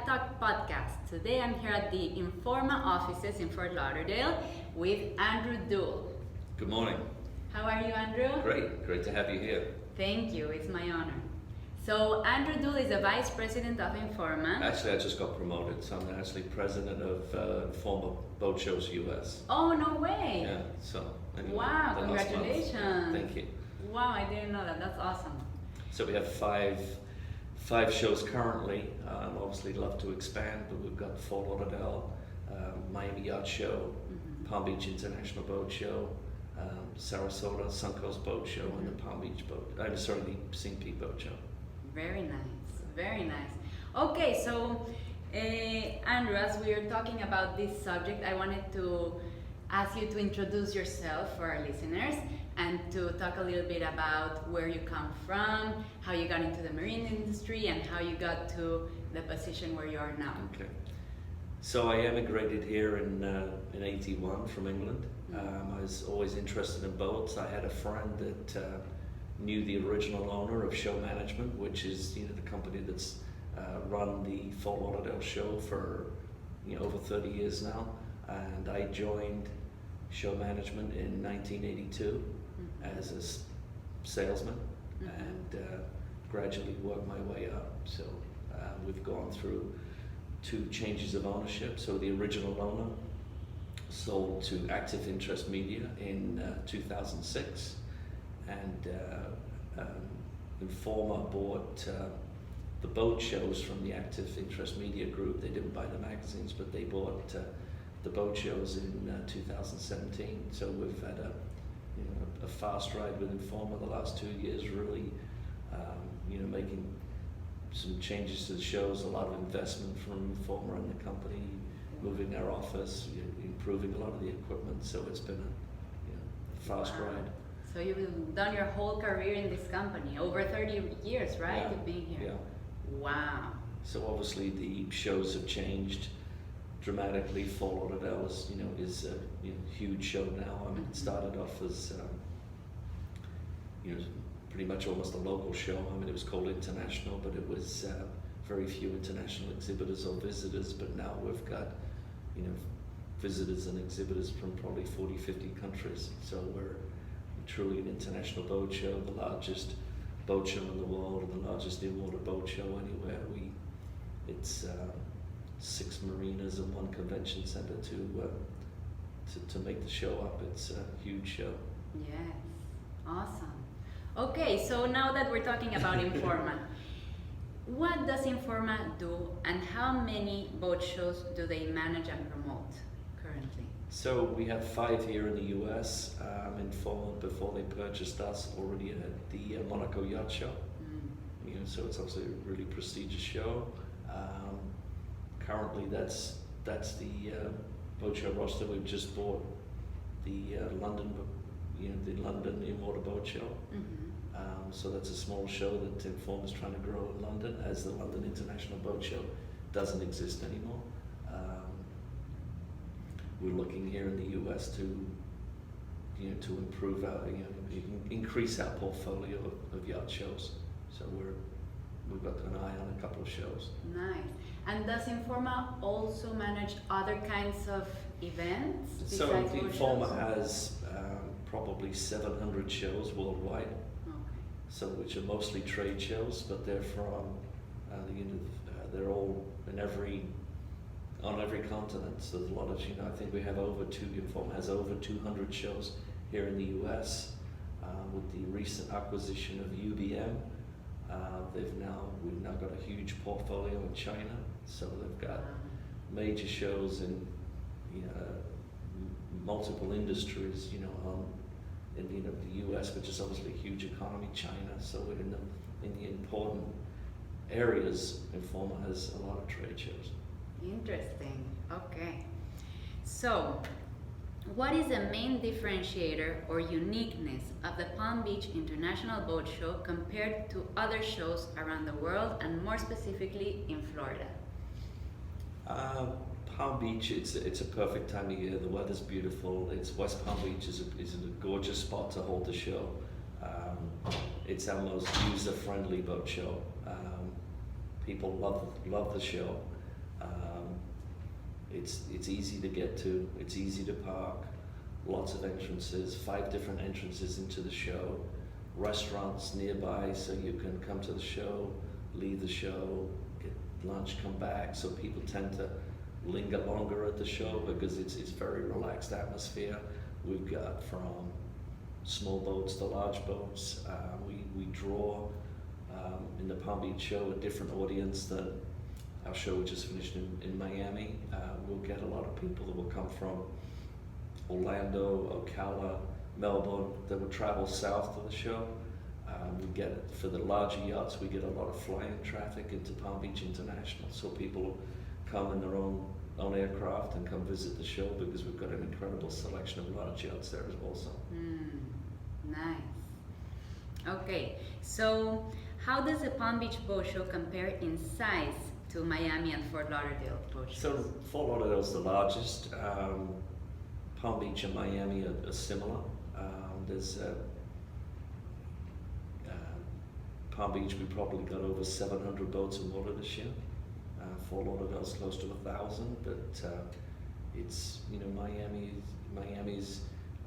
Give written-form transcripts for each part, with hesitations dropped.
Yacht Talk podcast. Today I'm here at the Informa offices in Fort Lauderdale with Andrew Doole. Good morning. How are you, Andrew? Great to have you here. Thank you, it's my honor. So Andrew Doole is the Vice President of Informa. Actually, I just got promoted, so I'm actually President of Informa Boat Shows US. Oh, no way! Yeah, so anyway, wow, the last month. congratulations. Thank you. Wow, I didn't know that, that's awesome. So we have five shows currently. Obviously love to expand, but we've got Fort Lauderdale, Miami Yacht Show, Palm Beach International Boat Show, Sarasota Suncoast Boat Show, and the Palm Beach the St. Pete Boat Show. Very nice, very nice. Okay, so Andrew, as we are talking about this subject, I wanted to ask you to introduce yourself for our listeners and to talk a little bit about where you come from, how you got into the marine industry, and how you got to the position where you are now. Okay. So I emigrated here in '81 from England. I was always interested in boats. I had a friend that knew the original owner of Show Management, which is the company that's run the Fort Lauderdale show for over 30 years now. And I joined Show Management in 1982 as a salesman, and gradually worked my way up. So we've gone through 2 changes of ownership. So the original owner sold to Active Interest Media in 2006, and Informa bought the boat shows from the Active Interest Media group. They didn't buy the magazines, but they bought the boat shows in 2017. So we've had a fast ride with Informa the last 2 years, really making some changes to the shows, a lot of investment from Informa and the company, moving their office, improving a lot of the equipment. So it's been a fast ride. So you've done your whole career in this company, over 30 years, right? Yeah. You've been here. Yeah. Wow. So obviously the shows have changed dramatically. Fort Lauderdale is a huge show now. I mean, it started off as pretty much almost a local show. I mean, it was called International, but it was very few international exhibitors or visitors. But now we've got visitors and exhibitors from probably 40, 50 countries. So we're truly an international boat show, the largest boat show in the world, and the largest in-water boat show anywhere. It's 6 marinas and 1 convention center to make the show up. It's a huge show. Yes, awesome. Okay, so now that we're talking about Informa, what does Informa do, and how many boat shows do they manage and promote currently? So we have 5 here in the U.S. Informa, before they purchased us, already had the Monaco Yacht Show. So it's also a really prestigious show. Currently, that's the boat show roster. We've just bought the London in-water boat show. So that's a small show that Informa is trying to grow in London, as the London International Boat Show doesn't exist anymore. We're looking here in the U.S. to improve our, increase our portfolio of yacht shows. So we've got an eye on a couple of shows. Nice. And does Informa also manage other kinds of events besides So boat Informa shows? has probably 700 shows worldwide. Okay. So which are mostly trade shows, but they're from they're all on every continent. So there's a lot of I think we have Informa has over 200 shows here in the U.S. With the recent acquisition of UBM. We've now got a huge portfolio in China, so they've got major shows in multiple industries, in the U.S., which is obviously a huge economy, China. So we're in the important areas. Informa has a lot of trade shows. Interesting. Okay. So, what is the main differentiator or uniqueness of the Palm Beach International Boat Show compared to other shows around the world, and more specifically in Florida? Palm Beach, it's a perfect time of year. The weather's beautiful. West Palm Beach is a gorgeous spot to hold the show. It's our most user-friendly boat show. People love the show. Um, it's easy to get to. It's easy to park. Lots of entrances. 5 different entrances into the show. Restaurants nearby, so you can come to the show, leave the show, get lunch, come back. So people tend to linger longer at the show because it's very relaxed atmosphere. We've got from small boats to large boats. We draw in the Palm Beach show a different audience than our show, which is finished in Miami. We'll get a lot of people that will come from Orlando, Ocala, Melbourne, that will travel south to the show. We get, for the larger yachts, we get a lot of fly-in traffic into Palm Beach International, so people come in their own aircraft and come visit the show because we've got an incredible selection of large yachts there as well. So. Nice. Okay, so how does the Palm Beach Boat Show compare in size to Miami and Fort Lauderdale boat shows? So Fort Lauderdale is the largest. Palm Beach and Miami are similar. There's Palm Beach, we probably got over 700 boats in water this year. Fort Lauderdale's close to 1,000, but it's, you know, Miami's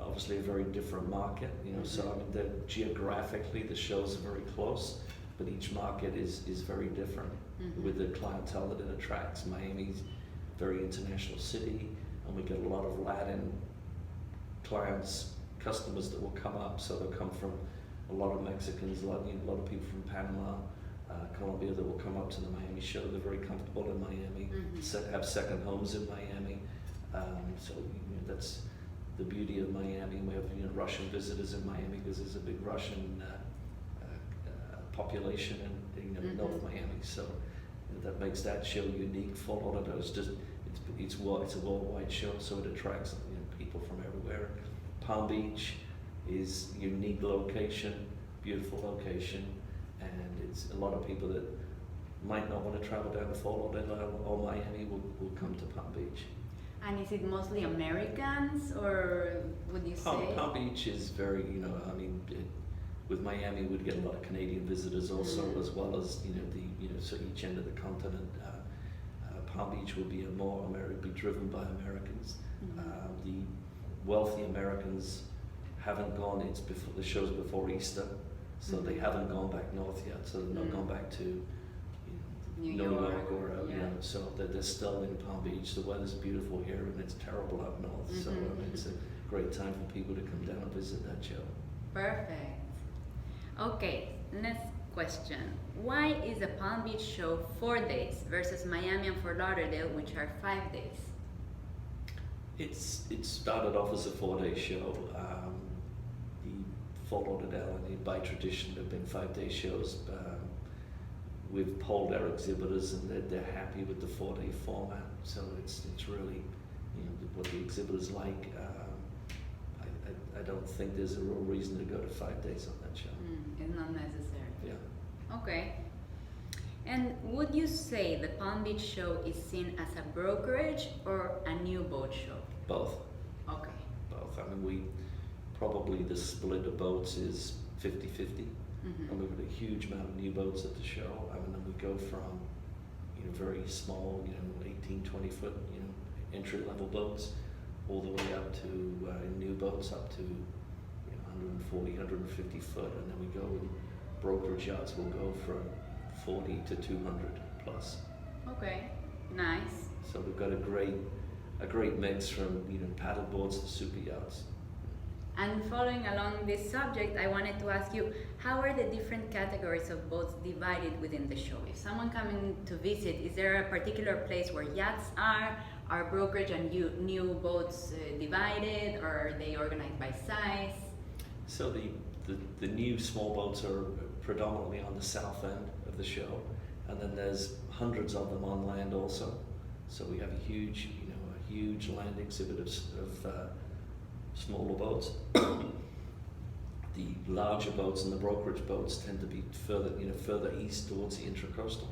obviously a very different market, you know. So I mean, geographically the shows are very close, but each market is very different with the clientele that it attracts. Miami's a very international city, and we get a lot of Latin customers that will come up. So they'll come from a lot of Mexicans, a lot of people from Panama, Colombia that will come up to the Miami show. They're very comfortable in Miami, have second homes in Miami. So you know, that's the beauty of Miami. We have, you know, Russian visitors in Miami because there's a big Russian population in, you know, North Miami. So you know, that makes that show unique. Fort Lauderdale is just it's a worldwide show, so it attracts, you know, people from everywhere. Palm Beach is a unique location, beautiful location, and it's a lot of people that might not want to travel down to Fort Lauderdale or Miami will come to Palm Beach. And is it mostly Americans, or would you say? Palm Beach is very, you know, I mean, with Miami we'd get a lot of Canadian visitors also, as well as, you know, so each end of the continent. Palm Beach will be be driven by Americans. The wealthy Americans haven't gone. The show's before Easter, so they haven't gone back north yet. So they've not gone back to, you know, New York or you know. So they're still in Palm Beach. The weather's beautiful here, and it's terrible up north. So I mean, it's a great time for people to come down and visit that show. Perfect. Okay, next question. Why is the Palm Beach show 4 days versus Miami and Fort Lauderdale, which are 5 days? It started off as a 4-day show. The Fort Lauderdale, and by tradition, have been 5-day shows. We've polled our exhibitors, and they're happy with the 4-day format. So it's really, you know, what the exhibitors like. I don't think there's a real reason to go to 5 days on that show. It's not necessary. Yeah. Okay. And would you say the Palm Beach show is seen as a brokerage or a new boat show? Both. Okay. Both. I mean, probably the split of boats is 50-50. And we've got a huge amount of new boats at the show. I mean, then we go from, you know, very small, you know, 18, 20 foot, you know, entry level boats, all the way up to new boats up to, you know, 140, 150 foot, and then we go in brokerage yachts. We'll go from 40 to 200 plus. Okay, nice. So we've got a great mix from, you know, paddle boards to super yachts. And following along this subject, I wanted to ask you, how are the different categories of boats divided within the show? If someone coming to visit, is there a particular place where yachts are? Are brokerage and new boats divided, or are they organized by size? So the new small boats are predominantly on the south end of the show, and then there's hundreds of them on land also. So we have a huge land exhibit of smaller boats. The larger boats and the brokerage boats tend to be further east towards the intracoastal.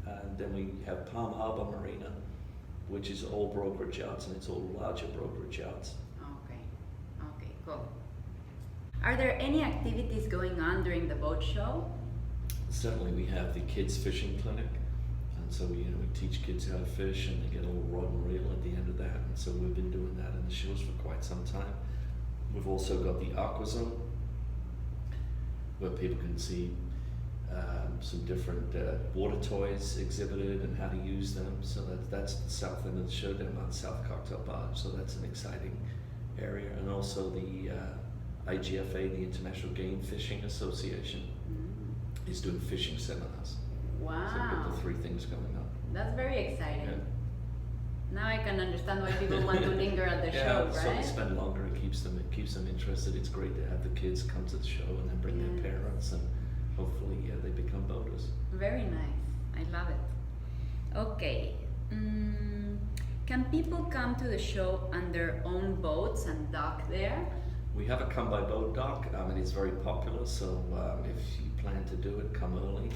And then we have Palm Harbor Marina, which is all brokerage yachts, and it's all larger brokerage yachts. Okay, cool. Are there any activities going on during the boat show? Certainly we have the kids fishing clinic. And so we teach kids how to fish, and they get a little rod and reel at the end of that. And so we've been doing that in the shows for quite some time. We've also got the Aqua Zone, where people can see some different water toys exhibited and how to use them. So that's the south end of the show down on South Cocktail Barge. So that's an exciting area. And also the IGFA, the International Game Fishing Association, is doing fishing seminars. Wow. So we've got the 3 things going on. That's very exciting. Yeah. Now I can understand why people want to linger at the show, so they right? spend longer. It keeps them interested. It's great to have the kids come to the show and then bring their parents, and hopefully they become boaters. Very nice. I love it. Okay. Can people come to the show on their own boats and dock there? We have a come by boat dock. And it's very popular. So if you plan to do it, come early.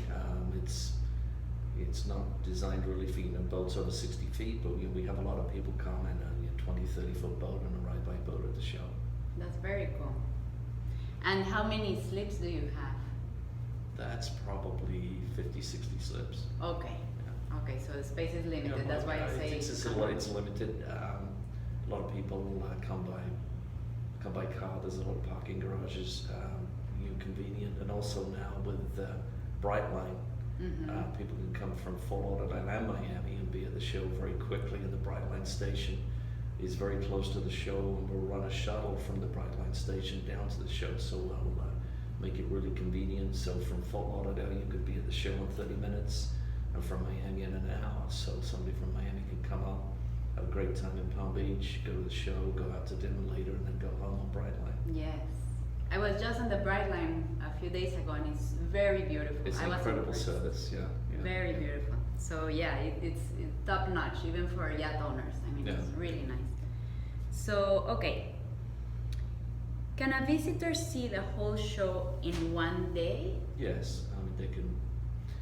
It's not designed really for boats over 60 feet, but we have a lot of people come in a 20, 30-foot boat and a ride-by boat at the show. That's very cool. And how many slips do you have? That's probably 50, 60 slips. Okay. Yeah. Okay, so the space is limited. That's why I say it's limited. A lot of people come by car. There's a lot of parking garages, convenient, and also now with Brightline, people can come from Fort Lauderdale and Miami and be at the show very quickly. And the Brightline station is very close to the show, and we'll run a shuttle from the Brightline station down to the show. So we'll make it really convenient. So from Fort Lauderdale, you could be at the show in 30 minutes, and from Miami in an hour. So somebody from Miami can come up, have a great time in Palm Beach, go to the show, go out to dinner later, and then go home on Brightline. Yes. I was just on the Brightline a few days ago, and it's very beautiful. It's an incredible service, yeah. Very beautiful. So yeah, it's top notch, even for yacht owners. I mean, it's really nice. So, okay. Can a visitor see the whole show in one day? Yes, they can,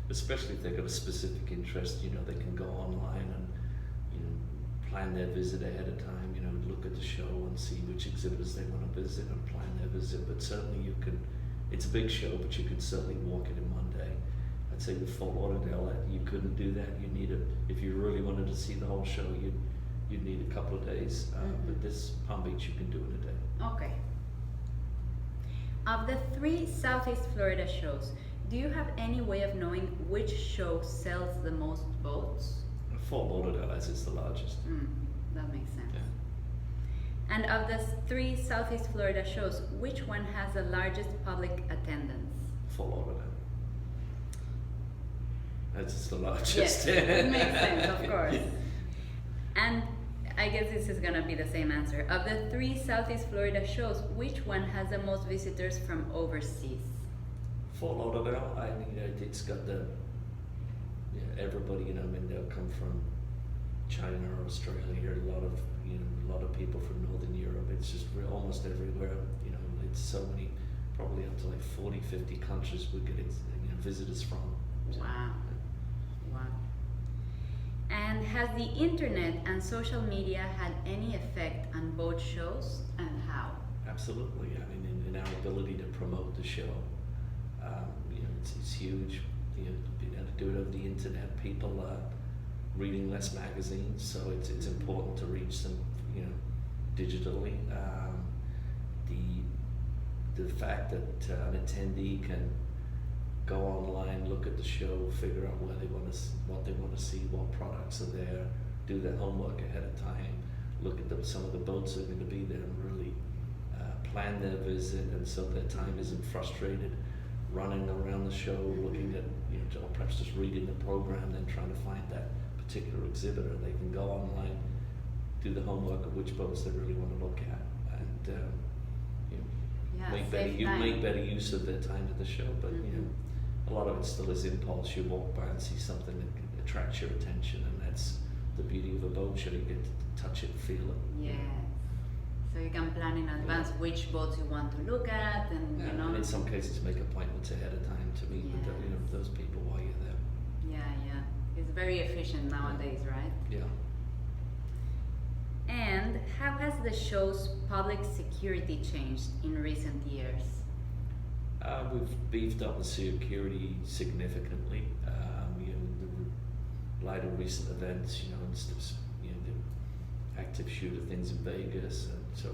especially if they've got a specific interest, they can go online and, plan their visit ahead of time, look at the show and see which exhibitors they want to visit and plan their visit. But certainly you can, it's a big show, but you can certainly walk it in one day. I'd say with Fort Lauderdale, you couldn't do that. You need if you really wanted to see the whole show, you'd need a couple of days. But this Palm Beach, you can do in a day. Okay. Of the 3 Southeast Florida shows, do you have any way of knowing which show sells the most boats? Fort Lauderdale, as it's the largest. That makes sense. Yeah. And of the 3 Southeast Florida shows, which one has the largest public attendance? Fort Lauderdale. As it's the largest. Yes, it makes sense, of course. And I guess this is gonna be the same answer. Of the 3 Southeast Florida shows, which one has the most visitors from overseas? Fort Lauderdale. It's got everybody. They'll come from China or Australia. A lot of people from Northern Europe. It's just almost everywhere. It's so many, probably up to like 40, 50 countries we get visitors from. So, wow. Wow. And has the internet and social media had any effect on boat shows, and how? Absolutely. In our ability to promote the show, it's huge. Being able to do it over the internet, people are reading less magazines, so it's important to reach them, digitally. The fact that an attendee can go online, look at the show, figure out what they want to see, what products are there, do their homework ahead of time, look at some of the boats that are going to be there, and really plan their visit, and so their time isn't frustrated running around the show, looking at, or perhaps just reading the program, then trying to find that particular exhibitor. They can go online, do the homework of which boats they really want to look at, and make better use of their time at the show. But a lot of it still is impulse. You walk by and see something that attracts your attention, and that's the beauty of a boat show. You get to touch it, feel it. Yes. So you can plan in advance which boats you want to look at, and and in some cases make appointments ahead of time to meet with those people while you're there. Yeah. It's very efficient nowadays, right? Yeah. And how has the show's public security changed in recent years? We've beefed up the security significantly. lighter recent events, you know, instead of, you know, the active shooter things in Vegas, and so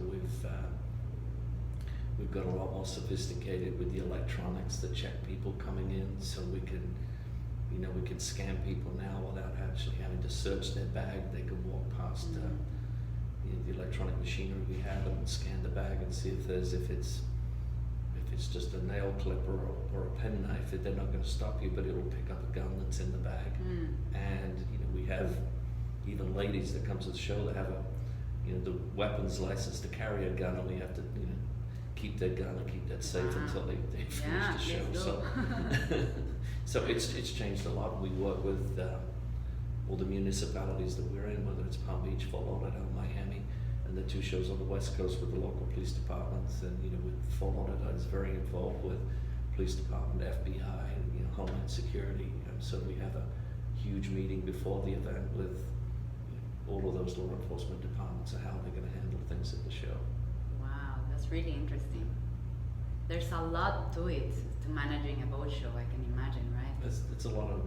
we've got a lot more sophisticated with the electronics that check people coming in, so we can, you know, we can scan people now without actually having to search their bag. They can walk past you know, the electronic machinery we have and scan the bag and see if it's just a nail clipper or a penknife. They're not going to stop you, but it'll pick up a gun that's in the bag. And you know, we have even ladies that come to the show that have the weapons license to carry a gun, and we have to, you know, keep their gun and keep that safe until they finish the show. So it's changed a lot. We work with all the municipalities that we're in, whether it's Palm Beach, Fort Lauderdale, Miami, and the two shows on the West Coast with the local police departments. And you know, with Fort Lauderdale is very involved with police department, FBI, and you know, Homeland Security. And so we have a huge meeting before the event with all of those law enforcement departments and how they're going to handle things at the show. Wow, that's really interesting. There's a lot to it, to managing a boat show, I can imagine, right? It's a lot of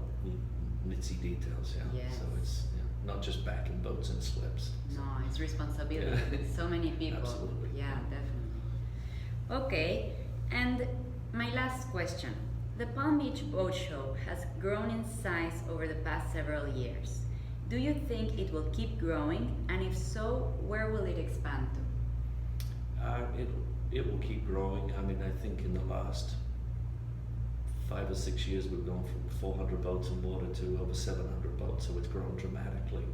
nitsy details, yeah. Yes. So it's not just backing boats and slips. No, it's responsibility with so many people. Absolutely. Yeah, definitely. Okay, and my last question. The Palm Beach Boat Show has grown in size over the past several years. Do you think it will keep growing? And if so, where will it expand to? It will keep growing. I mean, I think in the last 5 or 6 years, we've gone from 400 boats on water to over 700 boats, so it's grown dramatically.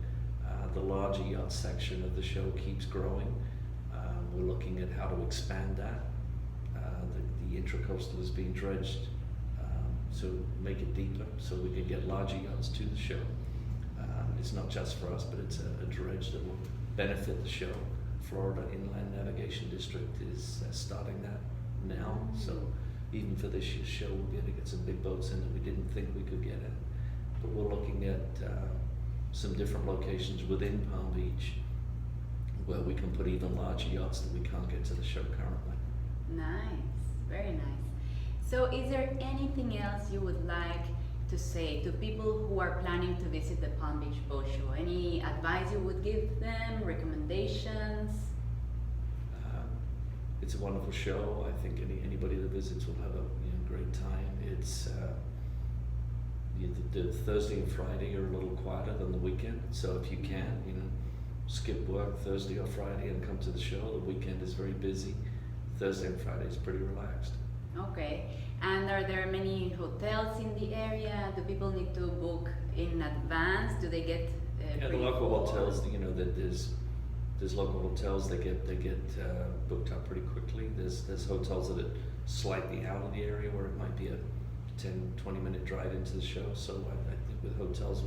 The larger yacht section of the show keeps growing. We're looking at how to expand that. The intracoastal is being dredged, so make it deeper so we can get larger yachts to the show. It's not just for us, but it's a dredge that will benefit the show. Florida Inland Navigation District is starting that now, so even for this year's show, we'll be able to get some big boats in that we didn't think we could get in. But we're looking at some different locations within Palm Beach where we can put even larger yachts that we can't get to the show currently. Nice, very nice. So is there anything else you would like to say to people who are planning to visit the Palm Beach Boat Show? Any advice you would give them, recommendations? It's a wonderful show. I think anybody that visits will have a great time. It's the Thursday and Friday are a little quieter than the weekend, so if you can, skip work Thursday or Friday and come to the show. The weekend is very busy. Thursday and Friday is pretty relaxed. Okay. And are there many hotels in the area? Do people need to book in advance? Do they get the local hotels, that there's local hotels that get booked up pretty quickly. There's hotels that are slightly out of the area where it might be a 10-20 minute drive into the show. So I think with hotels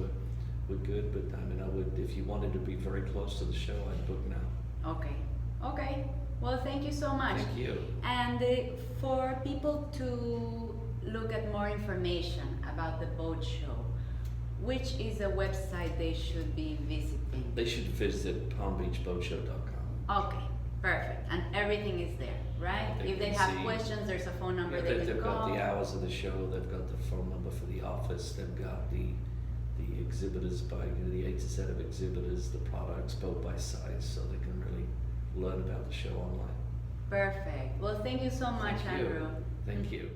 we're good, but I would, if you wanted to be very close to the show, I'd book now. Okay. Well, thank you so much. Thank you. And for people to look at more information about the boat show, which is a website they should be visiting? They should visit palmbeachboatshow.com. Okay, perfect. And everything is there, right? If they have questions, there's a phone number they can they've call. Got the hours of the show, they've got the phone number for the office, they've got the exhibitors by the A to Z of exhibitors, the products, boat by size, so they can really learn about the show online. Perfect. Well, thank you so much, Andrew. Thank you.